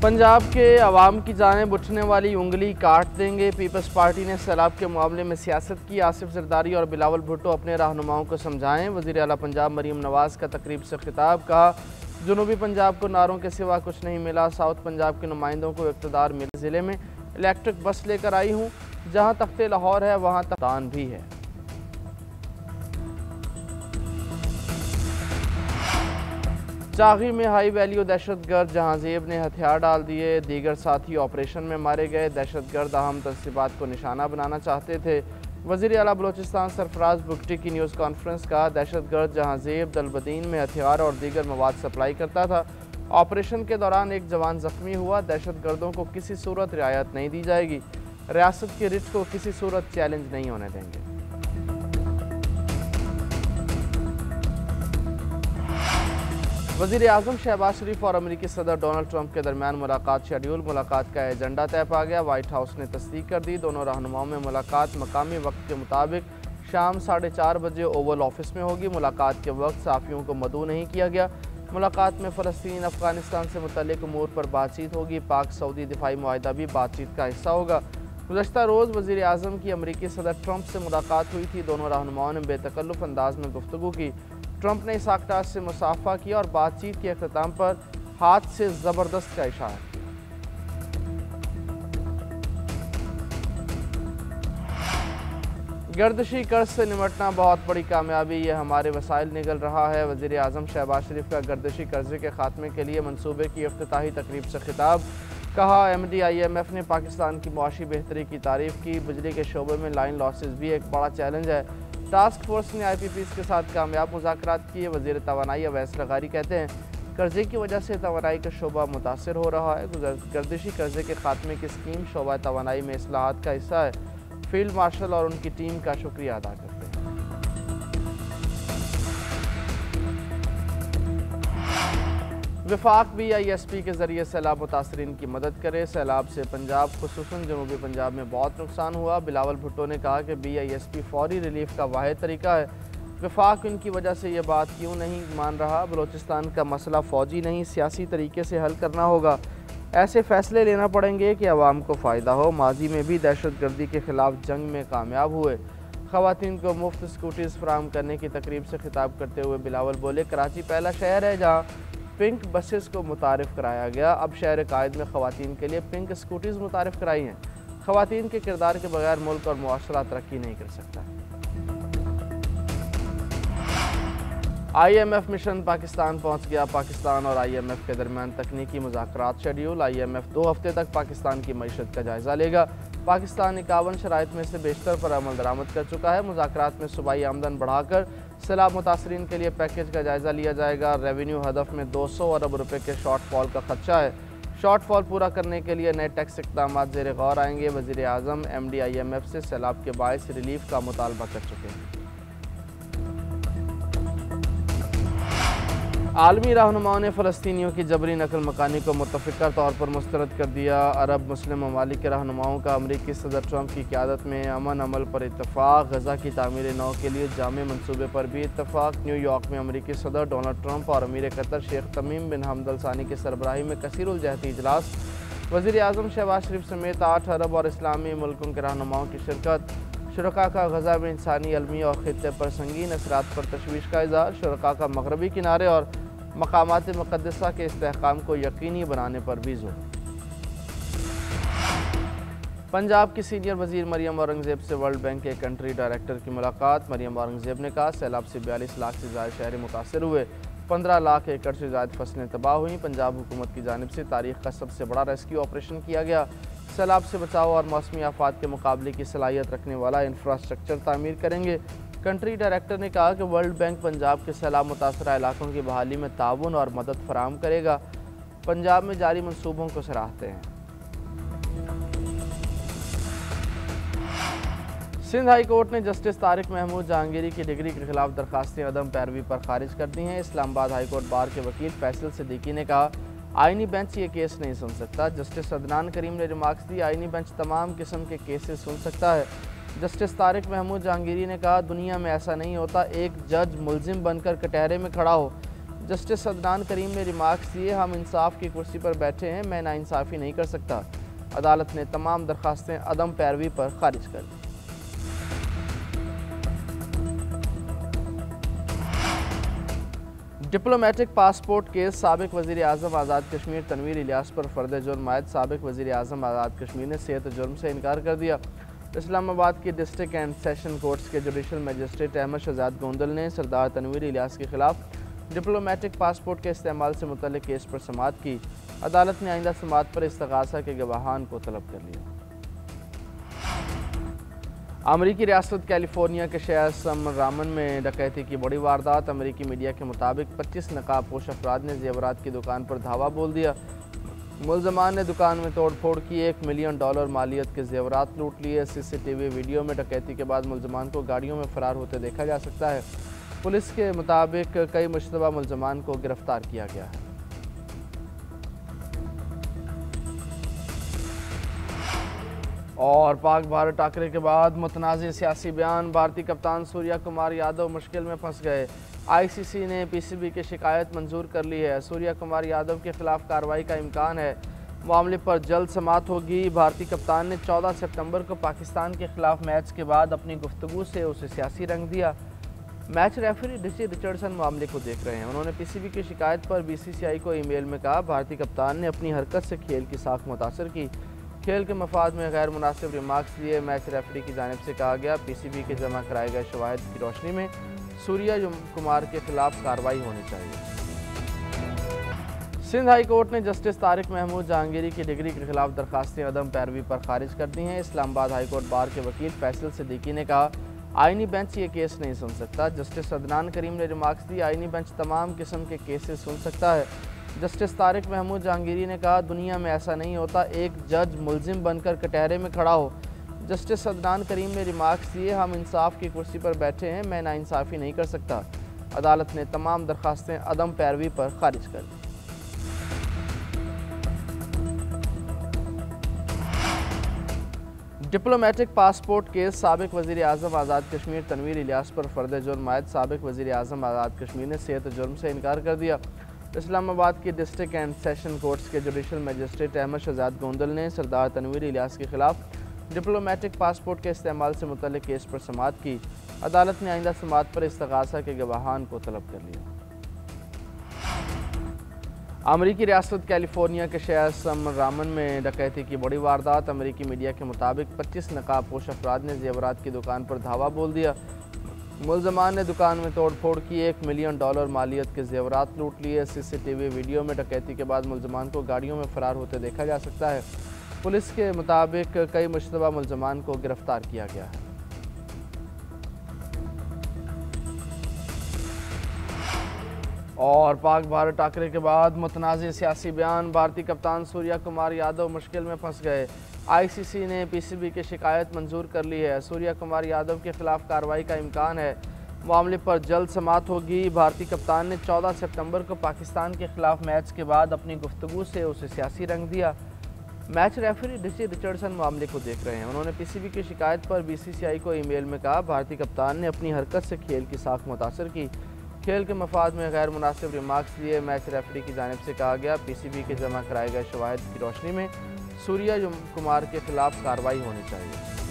पंजाब के अवाम की जानिब उठने वाली उंगली काट देंगे। पीपल्स पार्टी ने सैलाब के मामले में सियासत की। आसिफ जरदारी और बिलावल भुट्टो अपने रहनुमाओं को समझाएं। वज़ीर आला पंजाब मरीम नवाज़ का तकरीब से खिताब। कहा, जनूबी पंजाब को नारों के सिवा कुछ नहीं मिला। साउथ पंजाब के नुमाइंदों को इक़्तिदार मिले। ज़िले में इलेक्ट्रिक बस लेकर आई हूँ। जहाँ तख्ते लाहौर है वहाँ तान भी है। चागी में हाई वैल्यू दहशतगर्द जहांजेब ने हथियार डाल दिए। दीगर साथी ऑपरेशन में मारे गए। दहशतगर्द अहम तंसीबात को निशाना बनाना चाहते थे। वज़ीर आला बलोचिस्तान सरफराज बुगटी की न्यूज़ कॉन्फ्रेंस का, दहशतगर्द जहांजेब दलबदीन में हथियार और दीगर मवाद सप्लाई करता था। ऑपरेशन के दौरान एक जवान जख्मी हुआ। दहशतगर्दों को किसी सूरत रियायत नहीं दी जाएगी। रियासत की रिच को किसी सूरत चैलेंज नहीं होने देंगे। वज़ीर आज़म शहबाज शरीफ और अमेरिकी सदर डोनाल्ड ट्रंप के दरमियान मुलाकात शेड्यूल। मुलाकात का एजेंडा तय पा गया। वाइट हाउस ने तस्दीक कर दी। दोनों रहनुमाओं में मुलाकात मकामी वक्त के मुताबिक शाम 4:30 बजे ओवल ऑफिस में होगी। मुलाकात के वक्त सहाफ़ियों को मदऊ नहीं किया गया। मुलाकात में फ़लस्तीन अफ़गानिस्तान से मुतल्लिक़ उमूर पर बातचीत होगी। पाक सऊदी दिफाई मुआहिदा भी बातचीत का हिस्सा होगा। गुज़श्ता रोज़ वज़ीर आज़म की अमेरिकी सदर ट्रंप से मुलाकात हुई थी। दोनों रहनुमाओं ने बेतकल्लुफ़ अंदाज में गुफ्तगू की। ट्रंप ने इसाक डार से मुसाफा किया और बातचीत के अख्ताम पर हाथ से ज़बरदस्त का इशारा किया। गर्दिशी कर्ज से निमटना बहुत बड़ी कामयाबी, यह हमारे वसाइल निगल रहा है। वज़ीर आज़म शहबाज शरीफ का गर्दिशी कर्जे के खात्मे के लिए मनसूबे की इफ्तिताही तकरीब से खिताब। कहा, MD-IMF ने पाकिस्तान की मुआशी बेहतरी की तारीफ़ की। बिजली के शोबे में लाइन लॉसेस भी एक बड़ा चैलेंज है। टास्क फोर्स ने IPPs के साथ कामयाब मुज़ाकरात किए। वज़ीर तवानाई अवैस लगारी कहते हैं, कर्जे की वजह से तवानाई का शोबा मुतासर हो रहा है। गर्दिशी कर्जे के खात्मे की स्कीम शोबा तवानाई में इस्लाहात का हिस्सा है। फील्ड मार्शल और उनकी टीम का शुक्रिया अदा करते हैं। वफाक BISP के ज़रिए सैलाब मुतासरीन की मदद करे। सैलाब से पंजाब खुसूसन जनूबी पंजाब में बहुत नुकसान हुआ। बिलावल भुट्टो ने कहा कि BISP फौरी रिलीफ का वाहिद तरीका है। वफाक इनकी वजह से ये बात क्यों नहीं मान रहा। बलोचिस्तान का मसला फ़ौजी नहीं सियासी तरीके से हल करना होगा। ऐसे फ़ैसले लेना पड़ेंगे कि अवाम को फ़ायदा हो। माजी में भी दहशतगर्दी के ख़िलाफ़ जंग में कामयाब हुए। ख़वातीन को मुफ्त स्कूटीज़ फराहम करने की तकरीब से खिताब करते हुए बिलावल बोले, कराची पहला शहर है जहाँ पिंक बसेस को मुतारिफ़ कराया गया। अब शहर कायद में ख़वातीन के लिए पिंक स्कूटीज़ मुतारिफ़ कराई हैं। ख़वातीन के किरदार के बगैर मुल्क और मुआशरा तरक्की नहीं कर सकता। IMF मिशन पाकिस्तान पहुँच गया। पाकिस्तान और IMF के दरमियान तकनीकी मुज़ाकरात शेड्यूल। IMF 2 हफ्ते तक पाकिस्तान की मईशत का जायज़ा लेगा। पाकिस्तान 51 शराइत में से बेशतर पर अमल दरामद कर चुका है। मुज़ाकरात में सूबाई आमदन बढ़ाकर सैलाब मुतासरीन के लिए पैकेज का जायज़ा लिया जाएगा। रेवेन्यू हदफ में 200 अरब रुपये के शॉर्टफॉल का खदशा है। शॉर्टफॉल पूरा करने के लिए नए टैक्स इक़दाम ज़ेर गौर आएंगे। वज़ीर आज़म MD-IMF से सैलाब के बायस रिलीफ का मुतालबा कर चुके हैं। आलमी रहनुमाओं ने फ़लस्तीनियों की जबरी नकल मकानी को मुतफ़िक़ा तौर पर मुस्तरद कर दिया। अरब मुस्लिम ममालिक के रहनुमाओं का अमरीकी सदर ट्रंप की क़यादत में अमन अमल पर इत्तफ़ाक़। गज़ा की तामीर नौ के लिए जामे मनसूबे पर भी इत्तफ़ाक़। न्यूयॉर्क में अमरीकी सदर डोनाल्ड ट्रंप और अमीर कतर शेख तमीम बिन हमद अल सानी की सरबराही में कसीरुल जहती इजलास। वज़ीर आज़म शहबाज शरीफ समेत 8 अरब और इस्लामी मुल्कों के रहनुमाओं की शिरकत। शुरका का गज़ा में इंसानी अलमी और ख़ित्ते पर संगीन असरात पर तशवीश का इज़हार। शुरका का मगरबी किनारे और मकामात मुक़द्दसा के इस्तेहकाम को यकीनी बनाने पर भी जोर। पंजाब की सीनियर वज़ीर मरियम औरंगज़ेब से वर्ल्ड बैंक के कंट्री डायरेक्टर की मुलाकात। मरियम औरंगज़ेब ने कहा, सैलाब से 42 लाख से ज़्यादा शहरी मुतासर हुए। 15 लाख एकड़ से ज़्यादा फसलें तबाह हुई। पंजाब हुकूमत की जानिब से तारीख़ का सबसे बड़ा रेस्क्यू ऑपरेशन किया गया। सैलाब से बचाव और मौसमी आफात के मुकाबले की सलाहियत रखने वाला इंफ्रास्ट्रक्चर तामीर करेंगे। कंट्री डायरेक्टर ने कहा कि वर्ल्ड बैंक पंजाब के सैलाब मुतासरा इलाकों की बहाली में ताउन और मदद फराहम करेगा। पंजाब में जारी मनसूबों को सराहते हैं। सिंध हाई कोर्ट ने जस्टिस तारिक महमूद जहांगीरी की डिग्री के खिलाफ दरखास्तें अदम पैरवी पर खारिज कर दी हैं। इस्लामाबाद हाई कोर्ट बार के वकील फैसल सिद्दीकी ने कहा, आईनी बेंच ये केस नहीं सुन सकता। जस्टिस अदनान करीम ने रिमार्क्स दी, आईनी बेंच तमाम किस्म के केसेस सुन सकता है। जस्टिस तारिक महमूद जहांगीरी ने कहा, दुनिया में ऐसा नहीं होता एक जज मुलजिम बनकर कटहरे में खड़ा हो। जस्टिस अदनान करीम ने रिमार्क्स दिए, हम इंसाफ की कुर्सी पर बैठे हैं, मैं नाइंसाफ़ी नहीं कर सकता। अदालत ने तमाम दरखास्तें अदम पैरवी पर खारिज कर दी। डिप्लोमेटिक पासपोर्ट केस साबिक वज़ीर आज़म आज़ाद कश्मीर तनवीर इलियास पर फ़र्द जुर्म आयद साबिक वज़ीर आज़म आज़ाद कश्मीर ने सेहत जुर्म से इनकार कर दिया। इस्लामाबाद की डिस्ट्रिक्ट एंड सेशन कोर्ट्स के जुडिशल मजिस्ट्रेट अहमद शहजाद गोंदल ने सरदार तनवीर इलियास के खिलाफ डिप्लोमेटिक पासपोर्ट के इस्तेमाल से मुतल्लिक केस पर समाअत की। अदालत ने आइंदा समाअत पर इस्तग़ासा के गवाहान को तलब कर लिया। अमरीकी रियासत कैलिफोर्निया के शहर सम रामन में डकैती की बड़ी वारदात। अमरीकी मीडिया के मुताबिक 25 नकाबपोश अफराद ने जेवरात की दुकान पर धावा बोल दिया। मुलजमान ने दुकान में तोड़ फोड़ की, $1 मिलियन मालियत के जेवरात लूट लिए। CCTV वीडियो में डकैती के बाद मुलजमान को गाड़ियों में फरार होते देखा जा सकता है। पुलिस के मुताबिक कई मुश्तबा मुलजमान को गिरफ्तार किया गया है। और पाक भारत टाकरे के बाद मुतनाज़ सियासी बयान। भारतीय कप्तान सूर्या कुमार यादव मुश्किल में फंस गए। ICC ने PCB की शिकायत मंजूर कर ली है। सूर्या कुमार यादव के खिलाफ कार्रवाई का इम्कान है। मामले पर जल्द समाअत होगी। भारतीय कप्तान ने 14 सितंबर को पाकिस्तान के खिलाफ मैच के बाद अपनी गुफ्तगू से उसे सियासी रंग दिया। मैच रेफरी डिची रिचर्डसन मामले को देख रहे हैं। उन्होंने PCB की शिकायत पर BCCI को ईमेल में कहा, भारतीय कप्तान ने अपनी हरकत से खेल की साख मुतासर की, खेल के मफाद में गैर मुनासिब रिमार्क्स दिए। मैच रेफरी की जानिब से कहा गया, PCB के जमा कराए गए शवाहिद की रोशनी में सूर्या कुमार के खिलाफ कार्रवाई होनी चाहिए। सिंध हाई कोर्ट ने जस्टिस तारिक महमूद जहांगीरी की डिग्री के खिलाफ दरखास्तें अदम पैरवी पर खारिज कर दी हैं। इस्लामाबाद हाई कोर्ट बार के वकील फैसल सिद्दीकी ने कहा, आईनी बेंच ये केस नहीं सुन सकता। जस्टिस अदनान करीम ने रिमार्क्स दी, आईनी बेंच तमाम किस्म के केसेस सुन सकता है। जस्टिस तारिक महमूद जहांगीरी ने कहा, दुनिया में ऐसा नहीं होता एक जज मुलजिम बनकर कटहरे में खड़ा हो। जस्टिस अदनान करीम ने रिमार्क्स दिए, हम इंसाफ की कुर्सी पर बैठे हैं, मैं नाइंसाफ़ी नहीं कर सकता। अदालत ने तमाम दरखास्तें अदम पैरवी पर खारिज कर दी। डिप्लोमेटिक पासपोर्ट केस साबिक वज़ीर आज़म आज़ाद कश्मीर तनवीर इलियास पर फ़र्द जुर्म आयद साबिक वज़ीर आज़म आज़ाद कश्मीर ने सेहत जुर्म से इनकार कर दिया। इस्लामाबाद की डिस्ट्रिक्ट एंड सेशन कोर्ट्स के जुडिशल मजिस्ट्रेट अहमद शहजाद गोंदल ने सरदार तनवीर इलियास के खिलाफ डिप्लोमेटिक पासपोर्ट के इस्तेमाल से मुतल्लिक केस पर समाअत की। अदालत ने आइंदा समाअत पर इस्तग़ासा के गवाहान को तलब कर लिया। अमरीकी रियासत कैलिफोर्निया के शहर सम रामन में डकैती की बड़ी वारदात। अमरीकी मीडिया के मुताबिक 25 नकाबपोश अफराद ने जेवरात की दुकान पर धावा बोल दिया। मुलजमान ने दुकान में तोड़ फोड़ की, $1 मिलियन मालियत के जेवरात लूट लिए। CCTV वीडियो में डकैती के बाद मुलजमान को गाड़ियों में फरार होते देखा जा सकता है। पुलिस के मुताबिक कई मुश्तबा मुलजमान को गिरफ्तार किया गया है। और पाक भारत टाकरे के बाद मुतनाज़ सियासी बयान। भारतीय कप्तान सूर्या कुमार यादव मुश्किल में फंस गए। ICC ने PCB की शिकायत मंजूर कर ली है। सूर्या कुमार यादव के खिलाफ कार्रवाई का इम्कान है। मामले पर जल्द समाअत होगी। भारतीय कप्तान ने 14 सितंबर को पाकिस्तान के खिलाफ मैच के बाद अपनी गुफ्तगू से उसे सियासी रंग दिया। मैच रेफरी डिची रिचर्डसन मामले को देख रहे हैं। उन्होंने PCB की शिकायत पर BCCI को ईमेल में कहा, भारतीय कप्तान ने अपनी हरकत से खेल की साख मुतासर की, खेल के मफाद में गैर मुनासिब रिमार्क्स दिए। मैच रेफरी की जानिब से कहा गया, PCB के जमा कराए गए शवाहिद की रोशनी में सूर्या कुमार के खिलाफ कार्रवाई होनी चाहिए।